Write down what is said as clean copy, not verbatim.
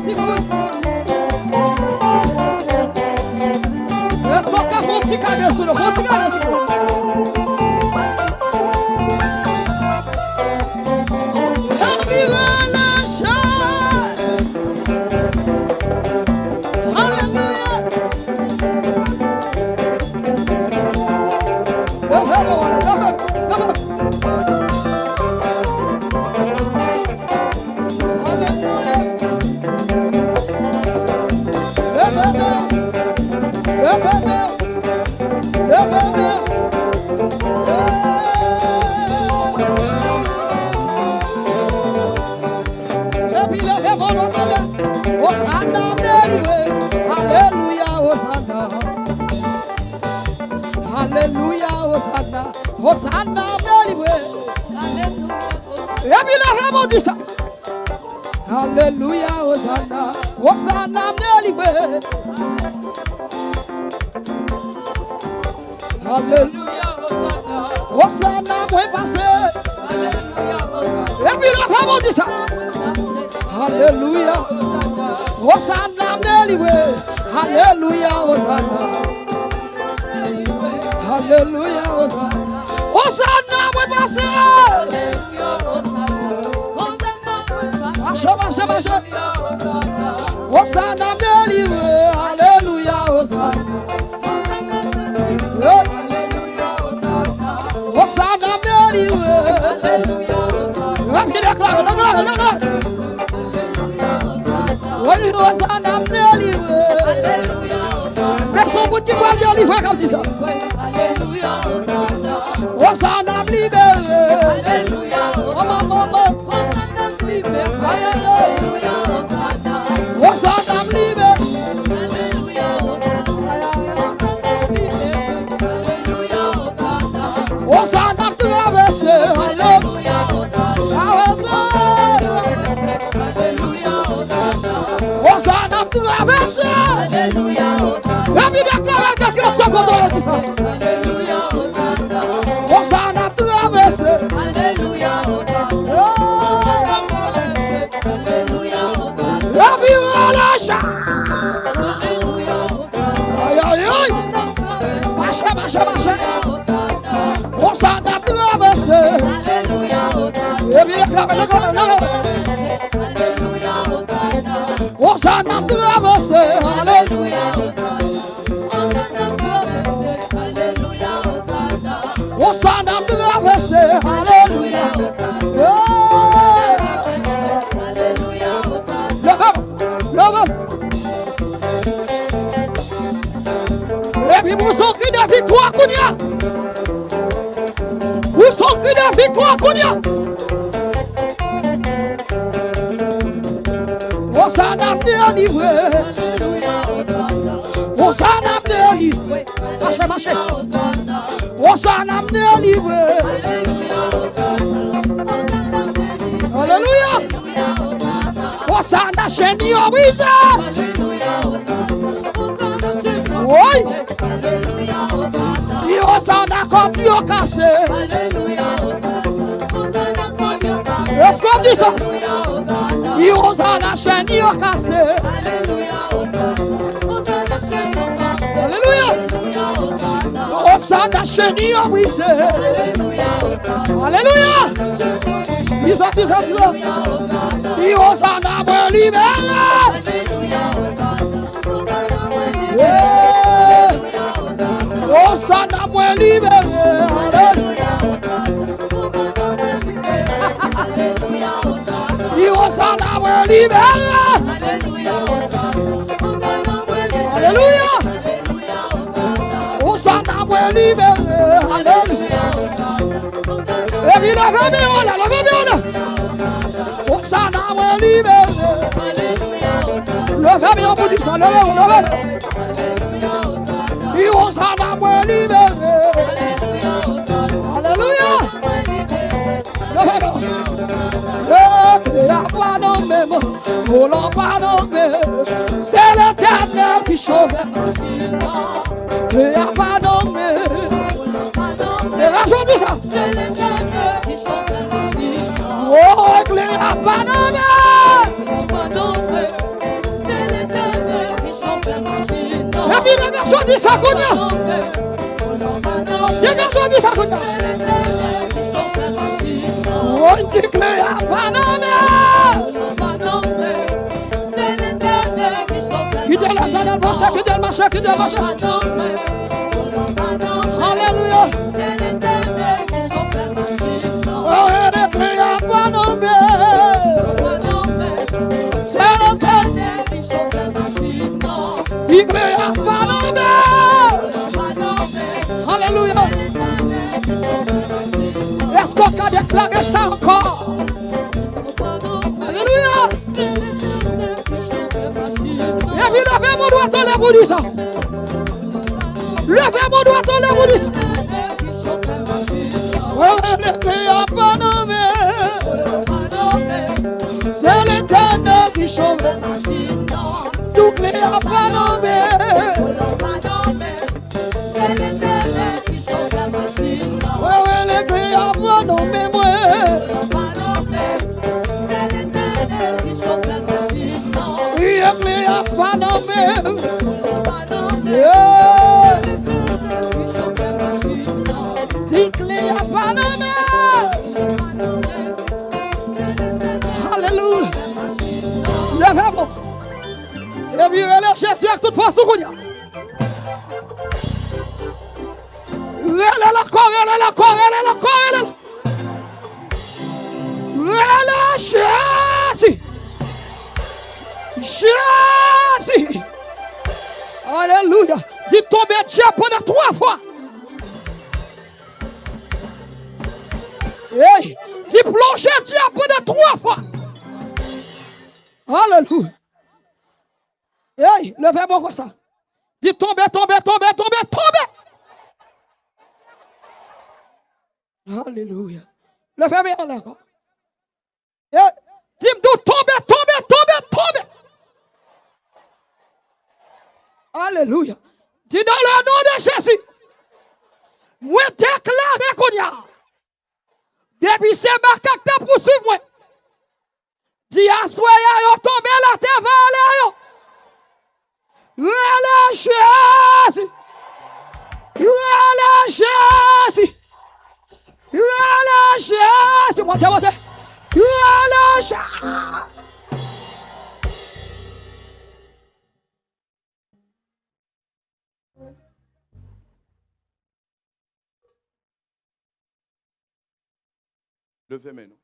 merci beaucoup. Est-ce qu'on peut faire un petit cadeau sur le Hosanna, Hallelujah, Hosanna, Hosanna, Hallelujah, Hosanna, muy fácil. Hallelujah, Hosanna, Hallelujah, Hosanna, Hallelujah, Hosanna. Hosanna, muy fácil. Basha. Hosanna, Hallelujah, Hosanna. Hosanna, Personne ne peut pas dire livrer comme ça. Hosanna, libéré. Oh maman. Hosanna, libéré. Hosanna, traversé. Hosanna, traversé. La vie déclare quelque chose pour toi. Hosanna, traversé. La vie relâche. Aïe. Marche. Hosanna, traversé. La vie déclare. Hosanna, traversé. Alléluia. Hosanna, traversé. Alléluia. Lève. Et puis vous sont cri de victoire qu'on y a. Vous sont cri de victoire qu'on y a. Hosanna, délivré. Hosanna, délivré. Marchez. Hosanna, délivré. Alléluia. Hosanna, chéni, obrise. Oui. Hosanna, comme Dieu cassé. Est-ce qu'on dit ça? Hosanna, chéni, cassé. Alléluia. Hosanna, chéni, obrise. Alléluia. Dis ça. Hosanna, me libère. Hosanna, me libère. Hosanna, me libère. Alléluia. Hosanna, me libère. Alléluia. Et puis levez-moi. Hosanna, me libère. Levez-moi pour dire ça. Levez-moi. Hosanna, me libère. Alléluia. C'est l'Éternel qui sauve. Et rajoute ça. C'est l'Éternel qui sauve. Oh, il a pas nommé. garçon dit ça qu'on a. Les garçons dit ça qu'on a. On dit que la paname. Qui dit la tête marche, qui dit le marche, qui dit le marche. Alléluia. Oh, elle est créée à paname. C'est la tête. Qui crée à paname. Alléluia. Est-ce qu'on peut déclarer ça encore? Alléluia. Et puis levez mon doigt, enlève-vous du sang. Levez mon doigt, enlève-vous du sang. C'est l'Éternel qui chante. Tout clé à paname. C'est l'Éternel qui chante la machine. Ouais, les clés à paname, moi. C'est l'Éternel qui chante la machine. Les clés à paname. Yeah. Des clés à paname. Alléluia. Levez-vous. Et puis relève Jésus avec toute force. Relève Jésus. Jésus. Alléluia. Dis tomber Dieu pendant 3 fois. Hey, dis plonger Dieu pendant 3 fois. Alléluia. Hey, levez-moi comme ça. Dis tomber. Alléluia. Levez-moi en encore. Hey, dis-moi tomber. Alléluia. Dis dans le nom de Jésus. Moi déclare qu'on y a. Depuis c'est ma cacta pour suivre moi. Dis à soi yo tomber la terre va Jésus. Jésus. Montez. Jésus. Levez maintenant.